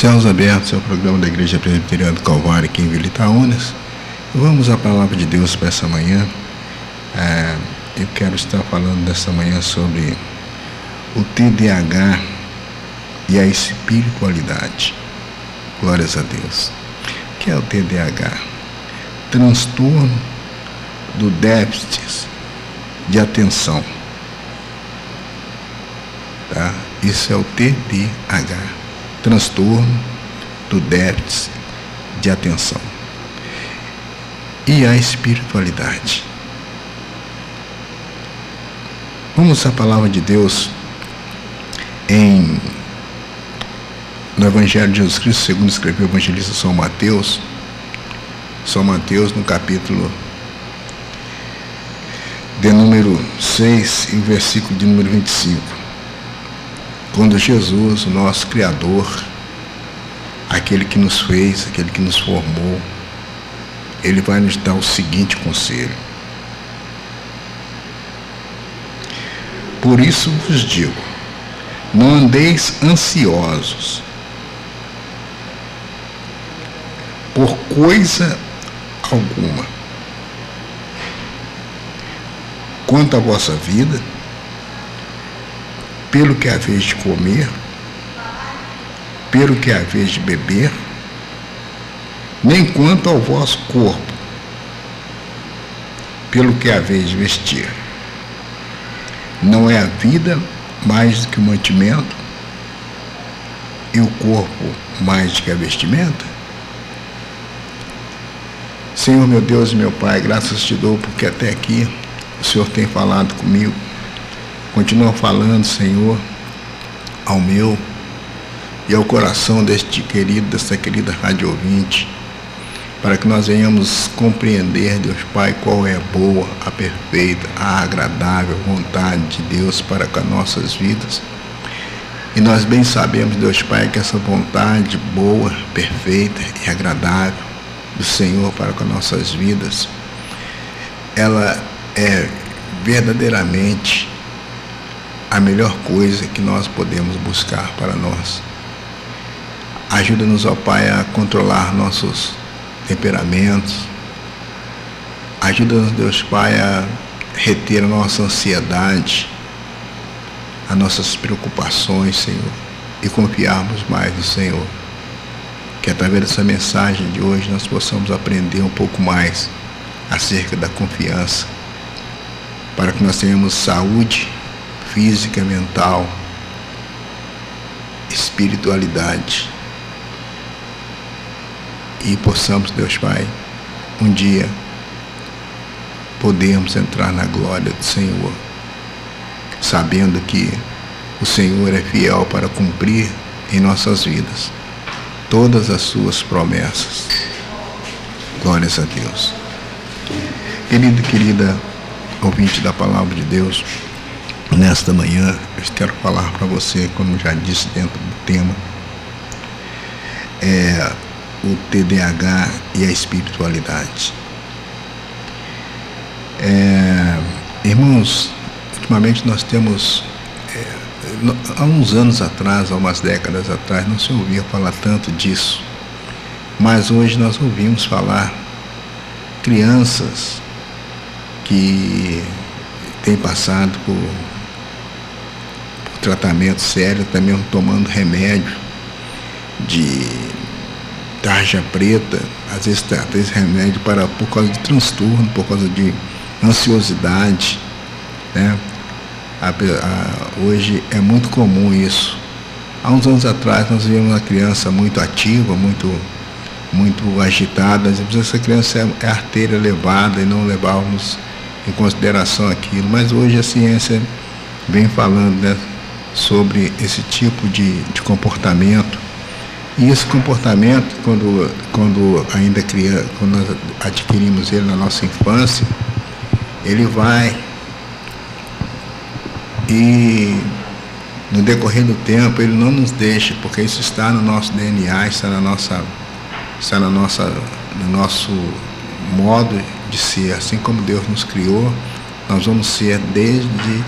Céus Abertos é o programa da Igreja Presbiteriana do Calvário aqui em Vila Itaúnas. Vamos à palavra de Deus para essa manhã. Eu quero estar falando dessa manhã sobre o TDAH e a espiritualidade. Glórias a Deus. O que é o TDAH? Transtorno do déficit de atenção. Tá? Isso é o TDAH. Transtorno do déficit de atenção. E a espiritualidade. Vamos à palavra de Deus no Evangelho de Jesus Cristo, segundo escreveu o evangelista São Mateus. São Mateus, no capítulo de número 6, e o versículo de número 25. Quando Jesus, o nosso Criador, aquele que nos fez, aquele que nos formou, Ele vai nos dar o seguinte conselho: por isso vos digo, não andeis ansiosos por coisa alguma. Quanto à vossa vida, pelo que haveis de comer, pelo que haveis de beber, nem quanto ao vosso corpo, pelo que haveis de vestir. Não é a vida mais do que o mantimento, e o corpo mais do que a vestimenta? Senhor, meu Deus e meu Pai, graças te dou porque até aqui o Senhor tem falado comigo. Continua falando, Senhor, ao meu e ao coração desta querida rádio ouvinte, para que nós venhamos compreender, Deus Pai, qual é a boa, a perfeita, a agradável vontade de Deus para com as nossas vidas. E nós bem sabemos, Deus Pai, que essa vontade boa, perfeita e agradável do Senhor para com as nossas vidas, ela é verdadeiramente a melhor coisa que nós podemos buscar para nós. Ajuda-nos, ó Pai, a controlar nossos temperamentos. Ajuda-nos, Deus Pai, a reter a nossa ansiedade, as nossas preocupações, Senhor, e confiarmos mais no Senhor. Que através dessa mensagem de hoje nós possamos aprender um pouco mais acerca da confiança, para que nós tenhamos saúde física, mental, espiritualidade, e possamos, Deus Pai, um dia podermos entrar na glória do Senhor, sabendo que o Senhor é fiel para cumprir em nossas vidas todas as suas promessas. Glórias a Deus. Querido e querida ouvinte da palavra de Deus, nesta manhã eu quero falar para você, como já disse dentro do tema, o TDAH e a espiritualidade. Irmãos, ultimamente nós temos, há uns anos atrás, há umas décadas atrás, não se ouvia falar tanto disso, mas hoje nós ouvimos falar crianças que têm passado por tratamento sério, também tomando remédio de tarja preta, às vezes remédio por causa de transtorno, por causa de ansiosidade, né? Hoje é muito comum isso. Há uns anos atrás nós víamos uma criança muito ativa, muito agitada, às vezes essa criança é arteira elevada e não levávamos em consideração aquilo, mas hoje a ciência vem falando, né, sobre esse tipo de comportamento. E esse comportamento, quando ainda criança, quando nós adquirimos ele na nossa infância, ele vai, e no decorrer do tempo ele não nos deixa, porque isso está no nosso DNA, está no nosso modo de ser. Assim como Deus nos criou, nós vamos ser desde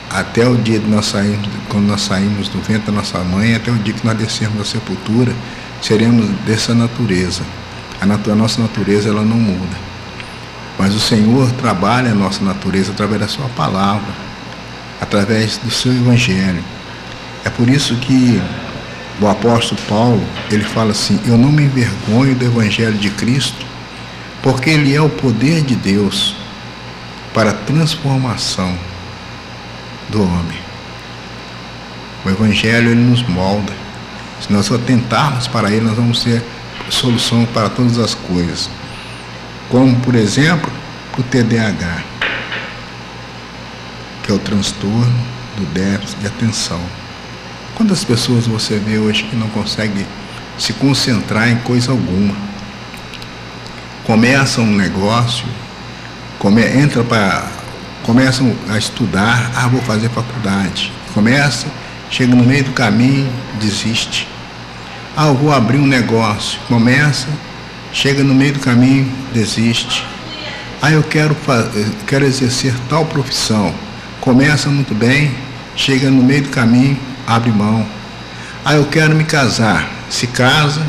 até o dia de nós sairmos, quando nós saímos do ventre da nossa mãe, até o dia que nós descermos da sepultura, seremos dessa natureza. A nossa natureza, ela não muda. Mas o Senhor trabalha a nossa natureza através da sua palavra, através do seu evangelho. É por isso que o apóstolo Paulo, ele fala assim: eu não me envergonho do evangelho de Cristo, porque ele é o poder de Deus para a transformação do homem. O evangelho, ele nos molda. Se nós atentarmos para ele, nós vamos ter solução para todas as coisas. Como, por exemplo, o TDAH, que é o transtorno do déficit de atenção. Quantas pessoas você vê hoje que não conseguem se concentrar em coisa alguma? Começam um negócio, começam a estudar, vou fazer faculdade. Chega no meio do caminho, desiste. Eu vou abrir um negócio. Chega no meio do caminho, desiste. Eu quero exercer tal profissão. Começa muito bem, chega no meio do caminho, abre mão. Eu quero me casar. Se casa,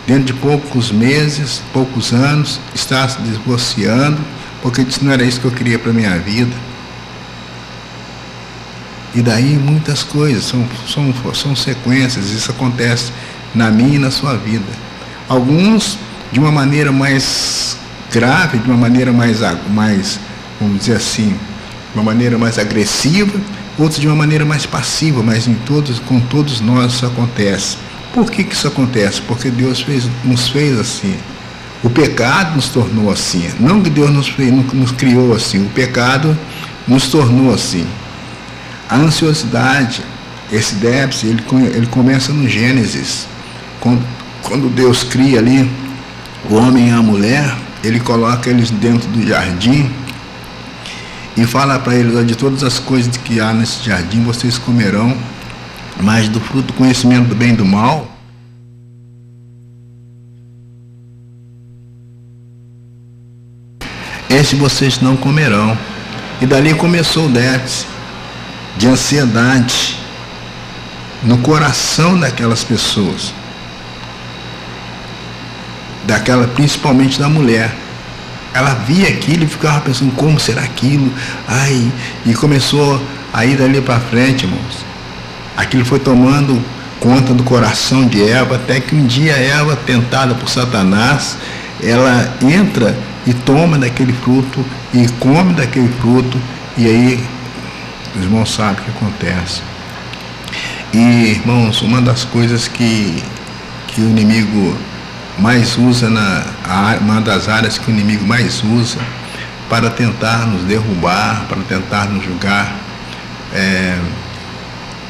dentro de poucos meses, poucos anos, está se divorciando, porque disse: não era isso que eu queria para a minha vida. E daí muitas coisas, são sequências, isso acontece na minha e na sua vida. Alguns de uma maneira mais grave, de uma maneira mais, vamos dizer assim, de uma maneira mais agressiva, outros de uma maneira mais passiva, mas com todos nós isso acontece. Por que isso acontece? Porque Deus nos fez assim. O pecado nos tornou assim. Não que Deus nos criou assim, o pecado nos tornou assim. A ansiosidade, esse déficit, ele começa no Gênesis. Quando Deus cria ali o homem e a mulher, ele coloca eles dentro do jardim e fala para eles: de todas as coisas que há nesse jardim vocês comerão, mas do fruto do conhecimento do bem e do mal, esse vocês não comerão. E dali começou o déficit de ansiedade no coração daquelas pessoas, principalmente da mulher. Ela via aquilo e ficava pensando: como será aquilo? E começou a ir dali para frente, irmãos. Aquilo foi tomando conta do coração de Eva, até que um dia Eva, tentada por Satanás, ela entra e toma daquele fruto e come daquele fruto, e aí os irmãos sabem o que acontece. E, irmãos, uma das coisas que o inimigo mais usa, uma das áreas que o inimigo mais usa para tentar nos derrubar, para tentar nos julgar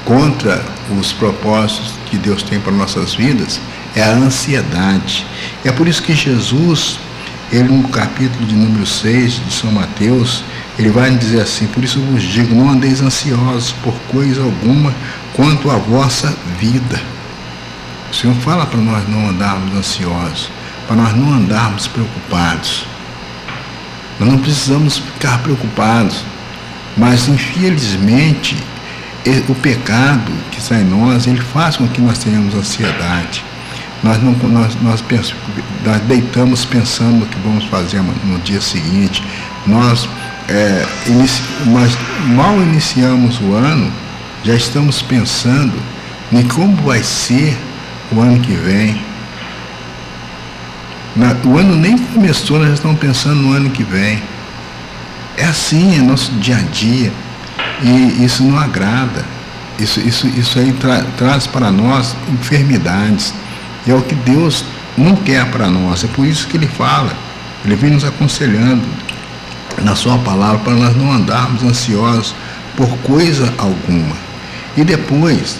contra os propósitos que Deus tem para nossas vidas, é a ansiedade. É por isso que Jesus, ele no capítulo de número 6 de São Mateus, ele vai nos dizer assim: por isso vos digo, não andeis ansiosos por coisa alguma quanto à vossa vida. O Senhor fala para nós não andarmos ansiosos, para nós não andarmos preocupados. Nós não precisamos ficar preocupados, mas infelizmente o pecado que está em nós, ele faz com que nós tenhamos ansiedade. Nós deitamos pensando no que vamos fazer no dia seguinte. Nós mal iniciamos o ano, já estamos pensando em como vai ser o ano que vem. O ano nem começou, nós já estamos pensando no ano que vem. É assim, é nosso dia a dia. E isso não agrada. Isso aí traz para nós enfermidades. E é o que Deus não quer para nós. É por isso que Ele fala. Ele vem nos aconselhando na sua palavra para nós não andarmos ansiosos por coisa alguma. E depois,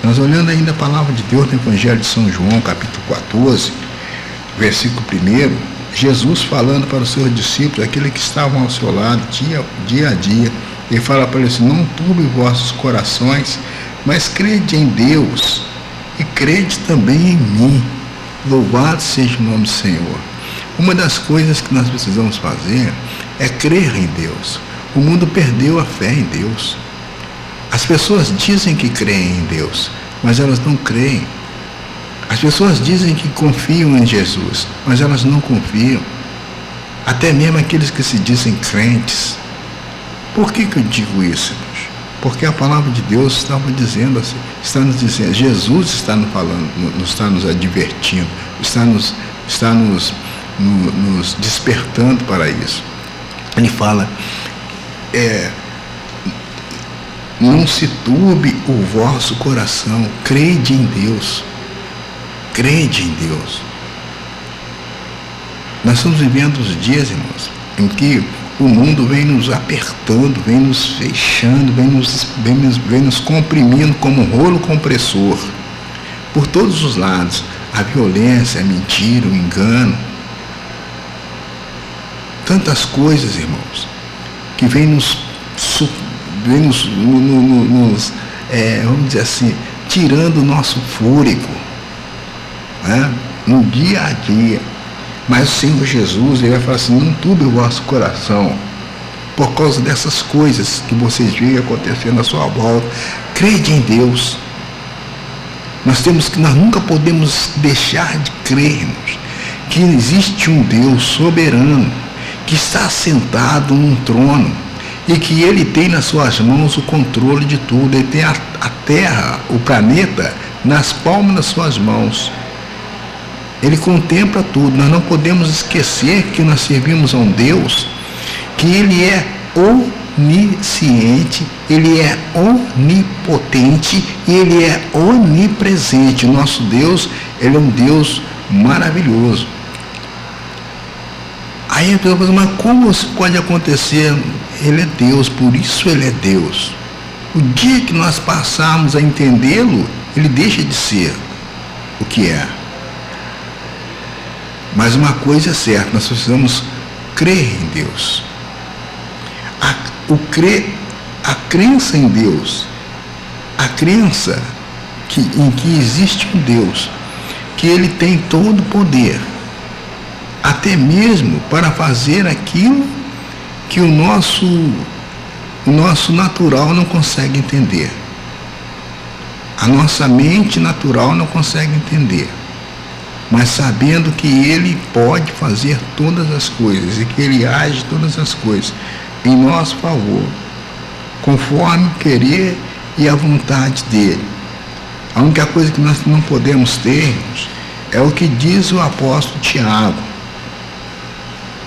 nós olhando ainda a palavra de Deus no Evangelho de São João, capítulo 14, versículo 1, Jesus falando para os seus discípulos, aqueles que estavam ao seu lado, dia a dia, ele fala para eles: não turbe vossos corações, mas crede em Deus e crede também em mim. Louvado seja o nome do Senhor. Uma das coisas que nós precisamos fazer é crer em Deus. O mundo perdeu a fé em Deus. As pessoas dizem que creem em Deus, mas elas não creem. As pessoas dizem que confiam em Jesus, mas elas não confiam. Até mesmo aqueles que se dizem crentes. Por que eu digo isso, irmãos? Porque a palavra de Deus estava dizendo assim, está nos dizendo, Jesus está nos falando, está nos advertindo, está nos despertando para isso. Ele fala, não se turbe o vosso coração, crede em Deus. Crede em Deus. Nós estamos vivendo os dias, irmãos, em que o mundo vem nos apertando, vem nos fechando, vem nos comprimindo como um rolo compressor. Por todos os lados, a violência, a mentira, o engano. Tantas coisas, irmãos, que vem nos vamos dizer assim, tirando o nosso fôlego, né? No dia a dia. Mas o Senhor Jesus, ele vai falar assim, não turbe o vosso coração por causa dessas coisas que vocês veem acontecer na sua volta. Crede em Deus. Nós nunca podemos deixar de crermos que existe um Deus soberano que está sentado num trono e que ele tem nas suas mãos o controle de tudo. Ele tem a terra, o planeta, nas palmas das suas mãos. Ele contempla tudo. Nós não podemos esquecer que nós servimos a um Deus que ele é onisciente, ele é onipotente e ele é onipresente. O nosso Deus, ele é um Deus maravilhoso. Aí a pessoa fala, mas como isso pode acontecer? Ele é Deus, por isso ele é Deus. O dia que nós passarmos a entendê-lo, ele deixa de ser o que é. Mas uma coisa é certa, nós precisamos crer em Deus. A crença em Deus, a crença em que existe um Deus, que ele tem todo o poder, até mesmo para fazer aquilo que o nosso natural não consegue entender. A nossa mente natural não consegue entender. Mas sabendo que ele pode fazer todas as coisas e que ele age todas as coisas em nosso favor, conforme o querer e a vontade dele. A única coisa que nós não podemos ter é o que diz o apóstolo Tiago,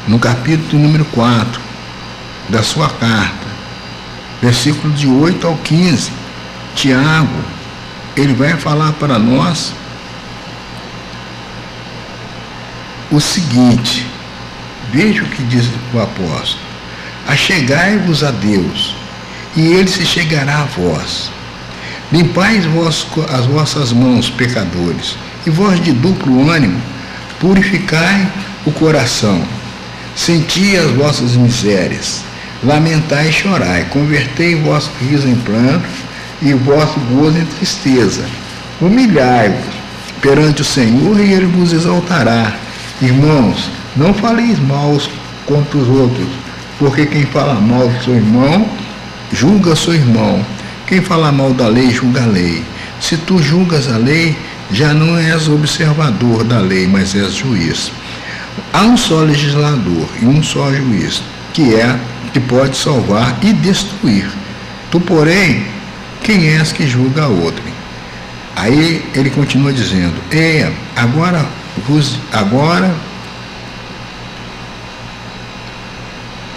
no capítulo número 4 da sua carta, versículo de 8 ao 15. Tiago, ele vai falar para nós o seguinte, veja o que diz o apóstolo: achegai-vos a Deus, e ele se chegará a vós. Limpai as vossas mãos, pecadores, e vós de duplo ânimo, purificai o coração. Senti as vossas misérias, lamentai e chorai, convertei vosso riso em pranto, e vosso gozo em tristeza. Humilhai-vos perante o Senhor, e ele vos exaltará. Irmãos, não faleis mal contra os outros, porque quem fala mal do seu irmão, julga seu irmão. Quem fala mal da lei, julga a lei. Se tu julgas a lei, já não és observador da lei, mas és juiz. Há um só legislador e um só juiz, que pode salvar e destruir. Tu, porém, quem és que julga a outro? Aí ele continua dizendo, agora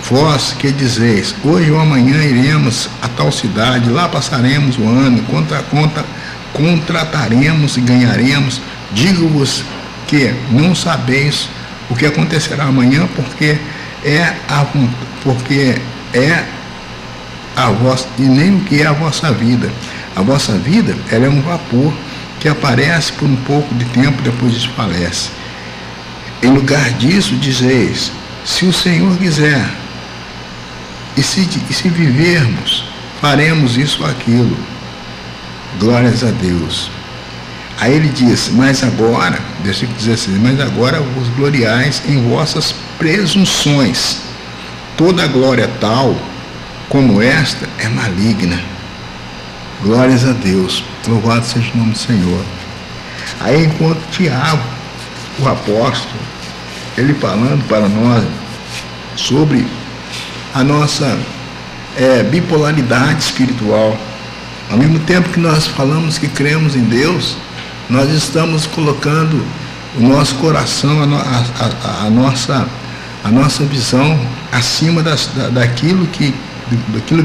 vós que dizeis, hoje ou amanhã iremos a tal cidade, lá passaremos o ano, contrataremos e ganharemos. Digo-vos que não sabeis o que acontecerá amanhã, porque a vossa, e nem o que é a vossa vida. A vossa vida, ela é um vapor que aparece por um pouco de tempo, depois desfalece. Em lugar disso, dizeis, se o Senhor quiser, e se vivermos, faremos isso ou aquilo. Glórias a Deus. Aí ele diz, mas agora, versículo 16, mas agora vos gloriais em vossas presunções. Toda glória tal como esta é maligna. Glórias a Deus. Louvado seja o nome do Senhor. Aí enquanto Tiago, o apóstolo, ele falando para nós sobre a nossa bipolaridade espiritual. Ao mesmo tempo que nós falamos que cremos em Deus, nós estamos colocando o nosso coração, a nossa visão acima daquilo que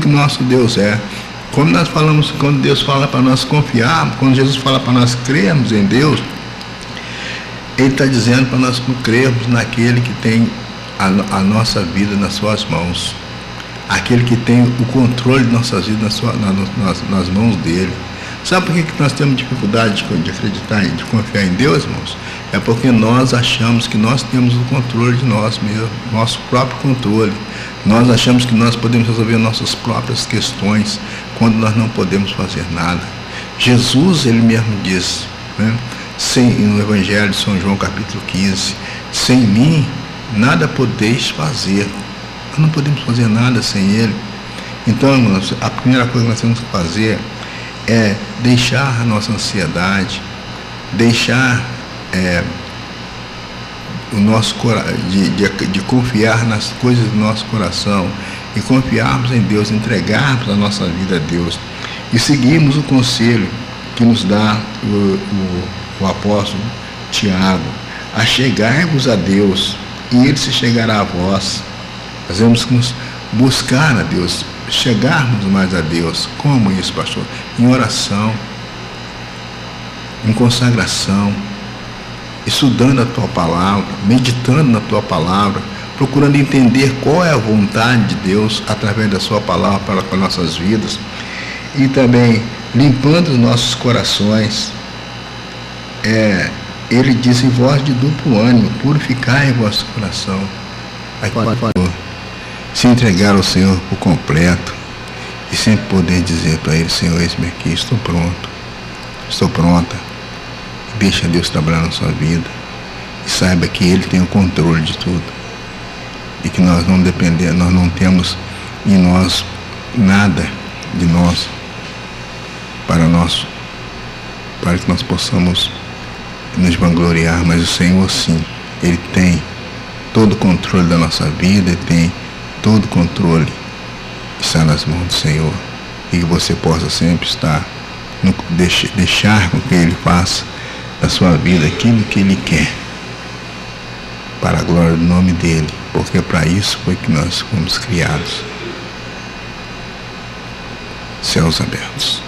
nosso Deus é. Quando nós falamos, quando Deus fala para nós confiar, quando Jesus fala para nós crermos em Deus, Ele está dizendo para nós crermos naquele que tem a nossa vida nas suas mãos, aquele que tem o controle de nossas vidas nas mãos dele. Sabe por que nós temos dificuldade de acreditar e de confiar em Deus, irmãos? É porque nós achamos que nós temos o controle de nós mesmos, nosso próprio controle. Nós achamos que nós podemos resolver nossas próprias questões, quando nós não podemos fazer nada. Jesus, ele mesmo disse, né? No Evangelho de São João, capítulo 15, sem mim, nada podeis fazer. Nós não podemos fazer nada sem ele. Então, irmãos, a primeira coisa que nós temos que fazer é deixar a nossa ansiedade, deixar o nosso de confiar nas coisas do nosso coração e confiarmos em Deus, entregarmos a nossa vida a Deus e seguirmos o conselho que nos dá o apóstolo Tiago: achegai-vos a Deus e Ele se chegará a vós. Nós temos que nos buscar a Deus, chegarmos mais a Deus. Como isso, pastor? Em oração, em consagração, estudando a Tua Palavra, meditando na Tua Palavra, procurando entender qual é a vontade de Deus através da Sua Palavra para com nossas vidas, e também limpando os nossos corações. Ele diz em voz de duplo ânimo: purificai em vosso coração. Se entregar ao Senhor por completo e sempre poder dizer para Ele: Senhor, eis-me aqui, estou pronto, estou pronta. Deixa Deus trabalhar na sua vida e saiba que Ele tem o controle de tudo e que nós não dependemos, nós não temos em nós nada de nós para que nós possamos nos vangloriar, mas o Senhor sim, Ele tem todo o controle da nossa vida, Ele tem todo o controle, está nas mãos do Senhor, e que você possa sempre estar, deixar com que Ele faça da sua vida aquilo que Ele quer, para a glória do nome dEle, porque para isso foi que nós fomos criados. Céus abertos.